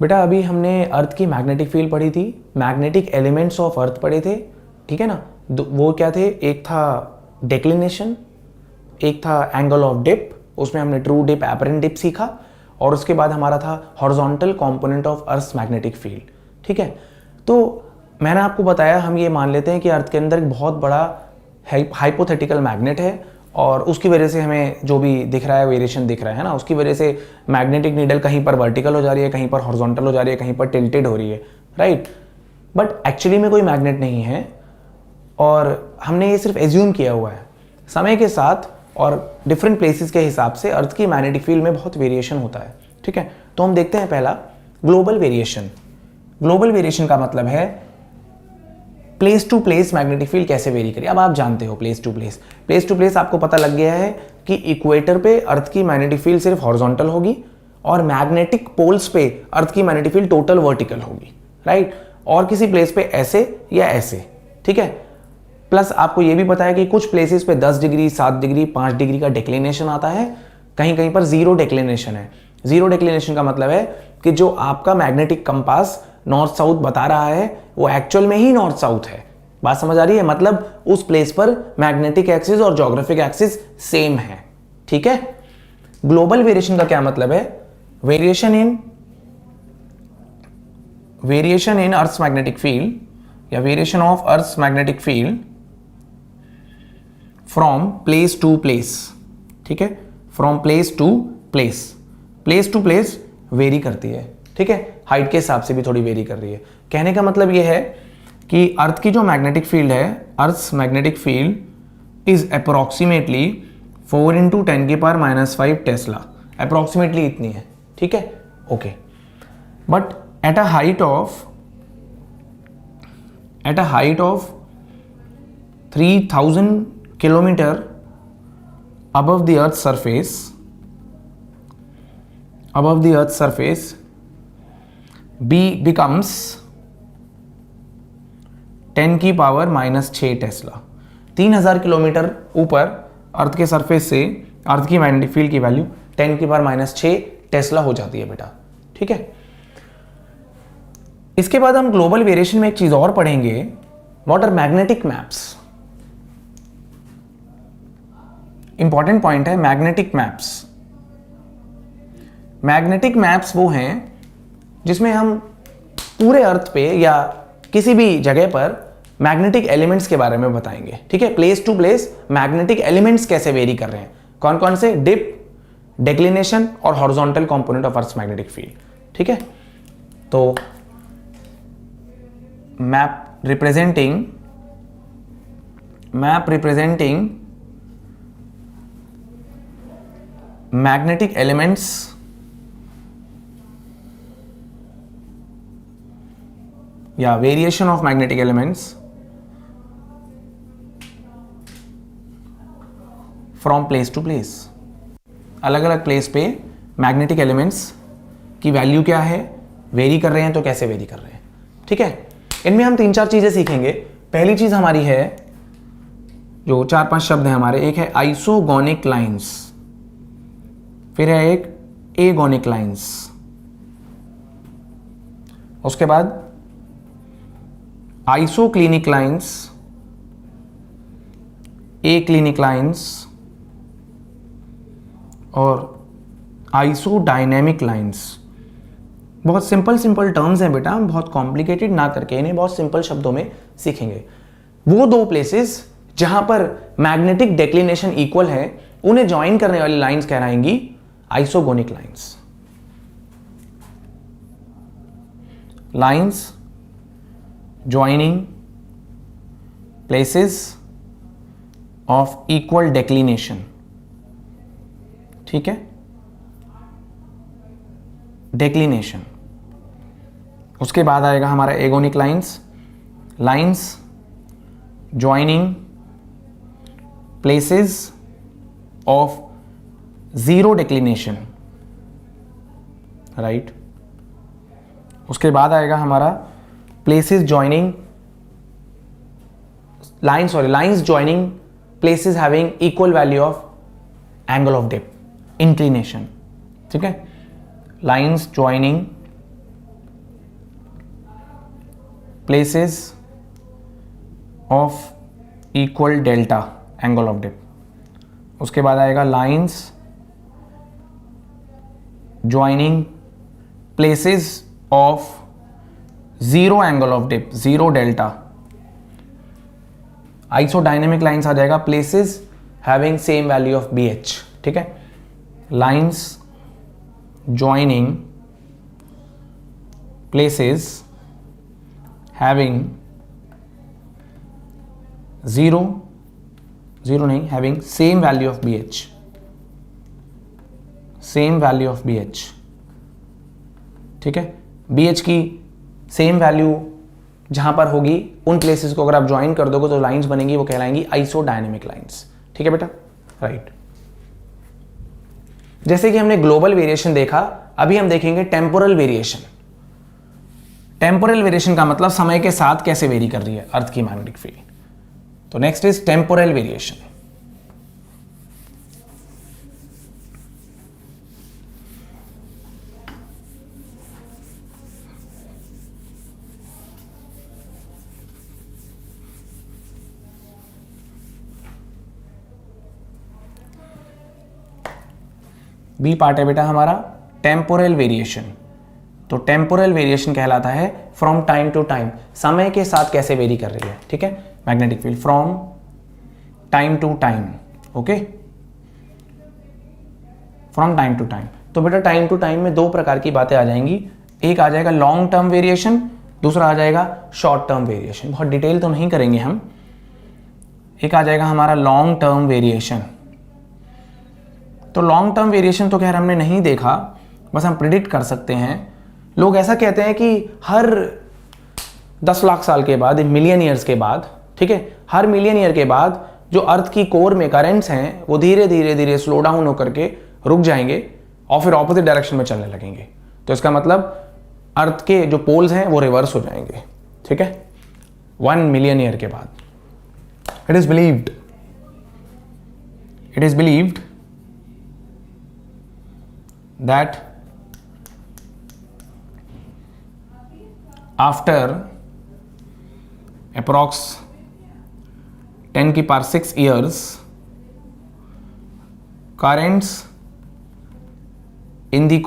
बेटा अभी हमने अर्थ की मैग्नेटिक फील्ड पढ़ी थी, मैग्नेटिक एलिमेंट्स ऑफ अर्थ पढ़े थे, ठीक है ना। वो क्या थे, एक था डेक्लिनेशन, एक था एंगल ऑफ डिप, उसमें हमने ट्रू डिप, एपरेंट डिप सीखा, और उसके बाद हमारा था horizontal component of earth magnetic field, ठीक है। तो मैंने आपको बताया, हम ये मान लेते हैं कि अर्थ के अंदर एक बहुत बड़ा हाइपोथेटिकल मैग्नेट है, और उसकी वजह से हमें जो भी दिख रहा है, वेरिएशन दिख रहा है ना, उसकी वजह से मैग्नेटिक नीडल कहीं पर वर्टिकल हो जा रही है, कहीं पर हॉरिजॉन्टल हो जा रही है, कहीं पर टिल्टेड हो रही है, राइट। बट एक्चुअली में कोई मैग्नेट नहीं है, और हमने ये सिर्फ एज्यूम किया हुआ है। समय के साथ और डिफरेंट प्लेसेस के हिसाब से अर्थ की मैग्नेटिक फील्ड में बहुत वेरिएशन होता है, ठीक है। तो हम देखते हैं पहला ग्लोबल वेरिएशन। ग्लोबल वेरिएशन का मतलब है place to place magnetic field कैसे वेरी करी। अब आप जानते हो प्लेस टू प्लेस आपको पता लग गया है कि इक्वेटर पे अर्थ की मैग्नेटिक फील्ड सिर्फ हॉरिजॉन्टल होगी, और मैग्नेटिक पोल्स पे अर्थ की मैग्नेटिक फील्ड टोटल वर्टिकल होगी, राइट। और किसी प्लेस पे ऐसे या ऐसे, ठीक है। प्लस आपको ये भी पता है कि कुछ प्लेसेस पे 10 डिग्री, 7 डिग्री, 5 डिग्री का डिक्लिनेशन आता है, कहीं कहीं पर जीरो डिक्लिनेशन है। जीरो डिक्लिनेशन का मतलब है कि जो आपका मैग्नेटिक कंपास नॉर्थ साउथ बता रहा है वो एक्चुअल में ही नॉर्थ साउथ है। बात समझ आ रही है, मतलब उस प्लेस पर मैग्नेटिक एक्सिस और ज्योग्राफिक एक्सिस सेम है, ठीक है। ग्लोबल वेरिएशन का क्या मतलब है, variation in earth magnetic field या variation of earth magnetic field from place to place, ठीक है। From place to place vary करती है, ठीक है। हाइट के हिसाब से भी थोड़ी वेरी कर रही है। कहने का मतलब यह है कि अर्थ की जो मैग्नेटिक फील्ड है, अर्थ magnetic field is approximately 4 × 10⁻⁻5 Tesla, approximately इतनी है, ठीक है, okay. But at a height of 3000 kilometre above the earth's surface B becomes 10⁻⁻6 Tesla. 3000 kilometre ऊपर अर्थ के सरफेस से अर्थ की मैग्नेटिक फील्ड की वैल्यू 10⁻⁻6 टेस्ला हो जाती है बेटा, ठीक है। इसके बाद हम ग्लोबल वेरिएशन में एक चीज और पढ़ेंगे, what are magnetic maps. Important point है मैग्नेटिक मैप्स। मैग्नेटिक मैप्स वो हैं जिसमें हम पूरे अर्थ पे या किसी भी जगह पर मैग्नेटिक एलिमेंट्स के बारे में बताएंगे, ठीक है। Place to place magnetic elements कैसे वेरी कर रहे हैं, कौन कौन से, डिप, डिक्लिनेशन और horizontal component of earth magnetic field, ठीक है। तो मैप रिप्रेजेंटिंग मैग्नेटिक एलिमेंट्स या variation of magnetic elements from place to place. अलग अलग प्लेस पे मैग्नेटिक एलिमेंट्स की वैल्यू क्या है, वेरी कर रहे हैं तो कैसे वेरी कर रहे हैं, ठीक है। इनमें हम 3-4 चीजें सीखेंगे। पहली चीज हमारी है, जो 4-5 शब्द हैं हमारे, एक है आइसोगोनिक लाइंस, फिर है एक एगोनिक लाइंस, उसके बाद आइसोक्लिनिक लाइंस, एक्लिनिक लाइंस और आइसोडायनेमिक लाइंस। बहुत सिंपल टर्म्स हैं बेटा, हम बहुत कॉम्प्लिकेटेड ना करके इन्हें बहुत सिंपल शब्दों में सीखेंगे। वो दो प्लेसेस जहां पर मैग्नेटिक डेक्लिनेशन इक्वल है, उन्हें ज्वाइन करने वाली लाइंस कहलाएंगी isogonic lines. Lines joining places of equal declination, ठीक है, डेक्लिनेशन। उसके बाद आएगा हमारा agonic lines, lines joining places of zero declination, right. उसके बाद आएगा हमारा places joining lines joining places having equal value of angle of dip, inclination, ठीक है। Lines joining places of equal delta angle of dip, उसके बाद आएगा lines joining places of zero angle of dip, zero delta, isodynamic lines आ जाएगा places having same value of B H, ठीक है, lines joining places having zero नहीं, having same value of B H, same value of B H, ठीक है, B H की same value जहां पर होगी उन प्लेसेस को अगर आप ज्वाइन कर दोगे तो लाइंस बनेंगी, वो कहलाएंगी आइसोडायनेमिक लाइंस, ठीक है बेटा, राइट। जैसे कि हमने ग्लोबल वेरिएशन देखा, अभी हम देखेंगे टेम्पोरल वेरिएशन। टेम्पोरल वेरिएशन का मतलब समय के साथ कैसे वेरी कर रही है अर्थ की मैग्नेटिक फील्ड। तो next is temporal variation. B part है बेटा हमारा टेम्पोरल वेरिएशन। तो टेम्पोरल वेरिएशन कहलाता है फ्रॉम टाइम टू टाइम, समय के साथ कैसे वेरी कर रही है, ठीक है, magnetic field from time to time, okay, from time to time. तो बेटा टाइम टू टाइम में दो प्रकार की बातें आ जाएंगी, एक आ जाएगा लॉन्ग टर्म वेरिएशन, दूसरा आ जाएगा शॉर्ट टर्म वेरिएशन। बहुत डिटेल तो नहीं करेंगे हम, एक आ जाएगा हमारा लॉन्ग टर्म वेरिएशन। तो लॉन्ग टर्म वेरिएशन तो खैर हमने नहीं देखा, बस हम प्रिडिक्ट कर सकते हैं। लोग ऐसा कहते हैं कि हर 10 लाख साल के बाद, मिलियन ईयर्स के बाद, ठीक है, हर मिलियन ईयर के बाद जो अर्थ की कोर में करंट्स हैं वो धीरे धीरे धीरे स्लो डाउन होकर के रुक जाएंगे और फिर ऑपोजिट डायरेक्शन में चलने लगेंगे। तो इसका मतलब अर्थ के जो पोल्स हैं वो रिवर्स हो जाएंगे, ठीक है, 1 मिलियन ईयर के बाद। It is believed that after approx 10 की power 6 years currents in the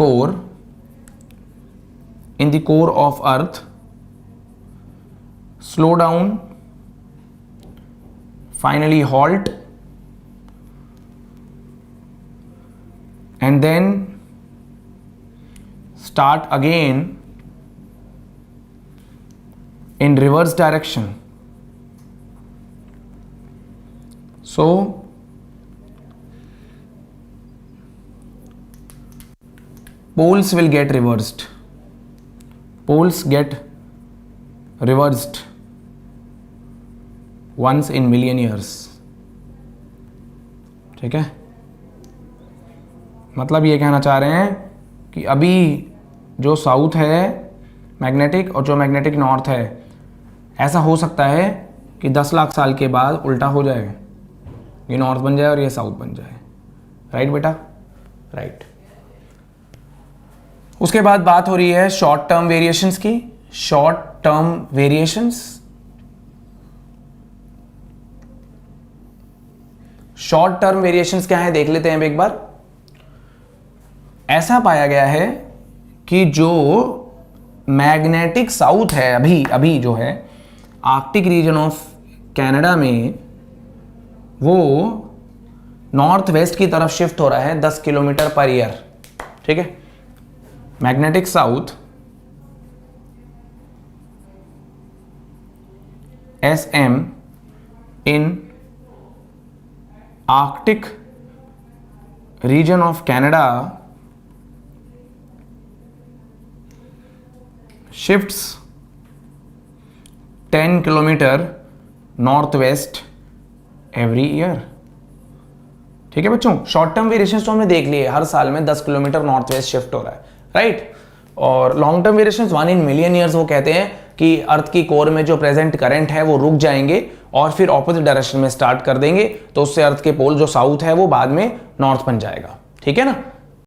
core of earth slow down, finally halt, and then start again in reverse direction. So poles will get reversed. Poles get reversed once in million years, ठीक है। मतलब ये कहना चाह रहे हैं कि अभी जो साउथ है मैग्नेटिक और जो मैग्नेटिक नॉर्थ है, ऐसा हो सकता है कि 10 लाख साल के बाद उल्टा हो जाए, ये नॉर्थ बन जाए और ये साउथ बन जाए, राइट बेटा, राइट। उसके बाद बात हो रही है शॉर्ट टर्म वेरिएशंस की। Short term variations, short term variations क्या है देख लेते हैं एक बार। ऐसा पाया गया है कि जो मैग्नेटिक साउथ है अभी जो है आर्कटिक रीजन ऑफ कनाडा में, वो नॉर्थ वेस्ट की तरफ शिफ्ट हो रहा है 10 किलोमीटर पर ईयर, ठीक है। Magnetic south SM in Arctic region of Canada shifts 10 kilometre north west every year, ठीक है बच्चों। शॉर्ट टर्म वेरिएशंस तो हमने देख लिए, हर साल में 10 किलोमीटर नॉर्थ वेस्ट शिफ्ट हो रहा है, राइट। और long term variations 1 in million years, वो कहते हैं कि अर्थ की कोर में जो प्रेजेंट करंट है वो रुक जाएंगे और फिर ऑपोजिट डायरेक्शन में स्टार्ट कर देंगे, तो उससे अर्थ के पोल जो साउथ है वो बाद में नॉर्थ बन जाएगा, ठीक है ना।